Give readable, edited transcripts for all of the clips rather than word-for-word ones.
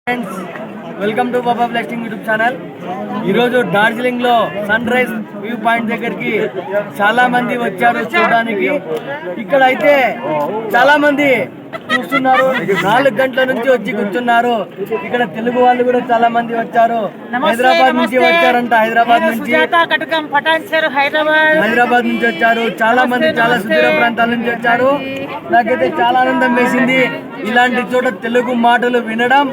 Friends, welcome to Baba blasting YouTube channel. ఈరోజు డార్జిలింగ్లో sun rise view point దగ్గరికి చాలా మంది వచ్చారు చూడడానికి. ఇక్కడ అయితే చాలా మంది చూస్తున్నారు. 4 గంటల నుంచి వచ్చి కూర్చున్నారు. ఇక్కడ తెలుగు వాళ్ళు కూడా చాలా మంది వచ్చారు. హైదరాబాద్ నుంచి వచ్చారంట. హైదరాబాద్ నుంచి వచ్చారు. చాలా మంది చాలా సుదూర ప్రాంతాల నుంచి వచ్చారు. నాకైతే చాలా ఆనందం వేసింది ఇలాంటి చోట తెలుగు మాటలు వినడం.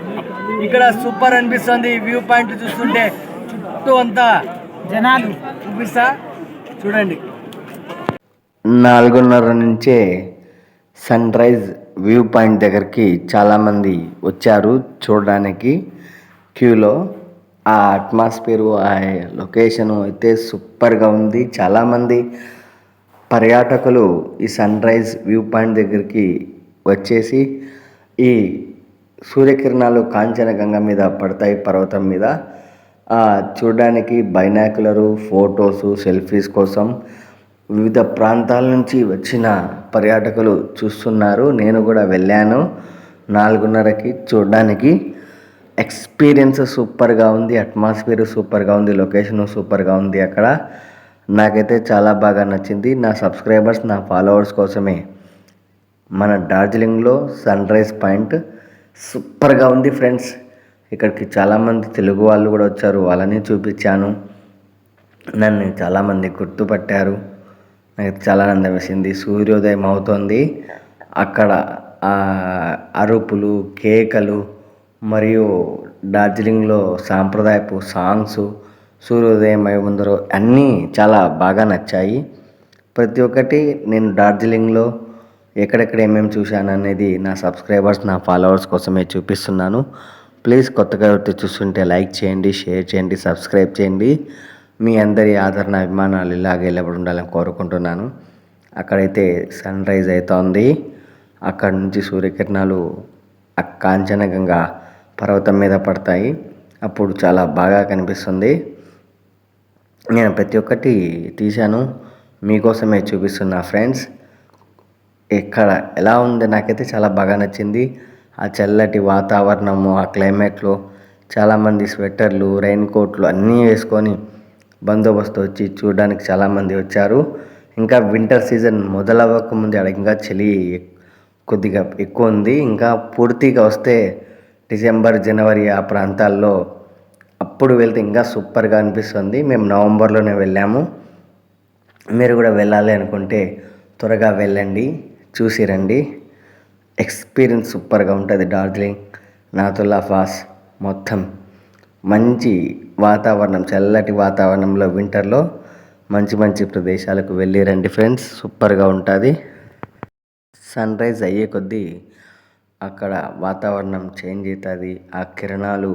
ఇక్కడ సూపర్ అనిపిస్తుంది. వ్యూ పాయింట్ చూస్తుంటే చుట్టూ అంతా జనాలు చూపిస్తా చూడండి. 4:30 నుంచే సన్ రైజ్ వ్యూ పాయింట్ దగ్గరికి చాలామంది వచ్చారు చూడడానికి క్యూలో. ఆ అట్మాస్ఫియరు, ఆ లొకేషను అయితే సూపర్గా ఉంది. చాలామంది పర్యాటకులు ఈ సన్ రైజ్ వ్యూ పాయింట్ దగ్గరికి వచ్చేసి ఈ సూర్యకిరణాలు కాంచనగంగ మీద పడతాయి, పర్వతం మీద. చూడడానికి బైనాకులరు, ఫొటోసు, సెల్ఫీస్ కోసం వివిధ ప్రాంతాల నుంచి వచ్చిన పర్యాటకులు చూస్తున్నారు. నేను కూడా వెళ్ళాను 4:30కి చూడడానికి. ఎక్స్పీరియన్స్ సూపర్గా ఉంది, అట్మాస్ఫియర్ సూపర్గా ఉంది, లొకేషన్ సూపర్గా ఉంది. అక్కడ నాకైతే చాలా బాగా నచ్చింది. నా సబ్స్క్రైబర్స్, నా ఫాలోవర్స్ కోసమే మన డార్జిలింగ్లో సన్ రైజ్ పాయింట్ సూపర్గా ఉంది ఫ్రెండ్స్. ఇక్కడికి చాలామంది తెలుగు వాళ్ళు కూడా వచ్చారు. వాళ్ళని చూపించాను. నన్ను చాలామంది గుర్తుపట్టారు. నాకు చాలా ఆనందం వేసింది. సూర్యోదయం అవుతోంది. అక్కడ అరుపులు, కేకలు మరియు డార్జిలింగ్లో సాంప్రదాయపు సాంగ్స్, సూర్యోదయం అయి ముందరు అన్నీ చాలా బాగా నచ్చాయి. ప్రతి ఒక్కటి నేను డార్జిలింగ్లో ఎక్కడెక్కడ ఏమేమి చూశాను అనేది నా సబ్స్క్రైబర్స్, నా ఫాలోవర్స్ కోసమే చూపిస్తున్నాను. ప్లీజ్ కొత్తగా ఎవరైతే చూస్తుంటే లైక్ చేయండి, షేర్ చేయండి, సబ్స్క్రైబ్ చేయండి. మీ అందరి ఆదరణ, అభిమానాలు ఇలాగే ఎల్లప్పుడు ఉండాలని కోరుకుంటున్నాను. అక్కడైతే సన్ రైజ్ అవుతోంది. అక్కడ నుంచి సూర్యకిరణాలు ఆ కాంచనగంగా పర్వతం మీద పడతాయి. అప్పుడు చాలా బాగా కనిపిస్తుంది. నేను ప్రతి ఒక్కటి తీశాను, మీకోసమే చూపిస్తున్నా ఫ్రెండ్స్. ఇక్కడ ఎలా ఉంది, నాకైతే చాలా బాగా నచ్చింది. ఆ చల్లటి వాతావరణము, ఆ క్లైమేట్లో చాలామంది స్వెటర్లు, రెయిన్ కోట్లు అన్నీ వేసుకొని బందోబస్తు వచ్చి చూడడానికి చాలామంది వచ్చారు. ఇంకా వింటర్ సీజన్ మొదలవ్వక ముందే అక్కడ ఇంకా చలి కొద్దిగా ఎక్కువ ఉంది. ఇంకా పూర్తిగా వస్తే డిసెంబర్, జనవరి ఆ ప్రాంతాల్లో అప్పుడు వెళ్తే ఇంకా సూపర్గా అనిపిస్తుంది. మేము నవంబర్లోనే వెళ్ళాము. మీరు కూడా వెళ్ళాలి అనుకుంటే త్వరగా వెళ్ళండి, చూసి రండి. ఎక్స్పీరియన్స్ సూపర్గా ఉంటుంది. డార్జిలింగ్, నాతులా ఫాల్స్ మొత్తం మంచి వాతావరణం, చల్లటి వాతావరణంలో వింటర్లో మంచి మంచి ప్రదేశాలకు వెళ్ళి రండి ఫ్రెండ్స్. సూపర్గా ఉంటుంది. సన్ రైజ్ అయ్యే కొద్దీ అక్కడ వాతావరణం చేంజ్ అవుతుంది. ఆ కిరణాలు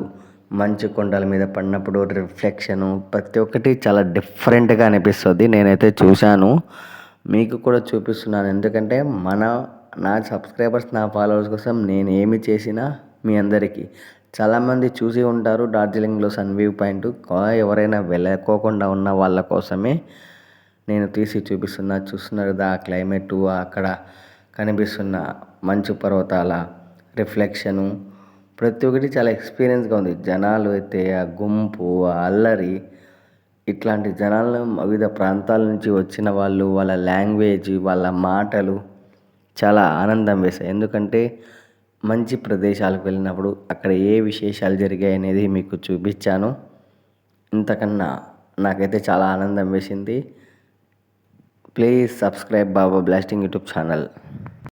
మంచు కొండల మీద పడినప్పుడు రిఫ్లెక్షను ప్రతి ఒక్కటి చాలా డిఫరెంట్గా అనిపిస్తుంది. నేనైతే చూశాను, మీకు కూడా చూపిస్తున్నాను. ఎందుకంటే నా సబ్స్క్రైబర్స్, నా ఫాలోవర్స్ కోసం నేను ఏమి చేసినా మీ అందరికీ చాలామంది చూసి ఉంటారు. డార్జిలింగ్లో సన్ వ్యూ పాయింట్ ఎవరైనా వెళ్ళకోకుండా ఉన్న వాళ్ళ కోసమే నేను తీసి చూస్తున్నారు కదా. ఆ క్లైమేటు, అక్కడ కనిపిస్తున్న మంచు పర్వతాల రిఫ్లెక్షను ప్రతి ఒక్కటి చాలా ఎక్స్పీరియన్స్గా ఉంది. జనాలు అయితే ఆ గుంపు, ఆ అల్లరి, ఇట్లాంటి జనాలను వివిధ ప్రాంతాల నుంచి వచ్చిన వాళ్ళు, వాళ్ళ లాంగ్వేజ్, వాళ్ళ మాటలు చాలా ఆనందం వేశాయి. ఎందుకంటే మంచి ప్రదేశాలకు వెళ్ళినప్పుడు అక్కడ ఏ విశేషాలు జరిగాయి అనేది మీకు చూపించాను. ఇంతకన్నా నాకైతే చాలా ఆనందం వేసింది. Please subscribe Baba blasting YouTube channel.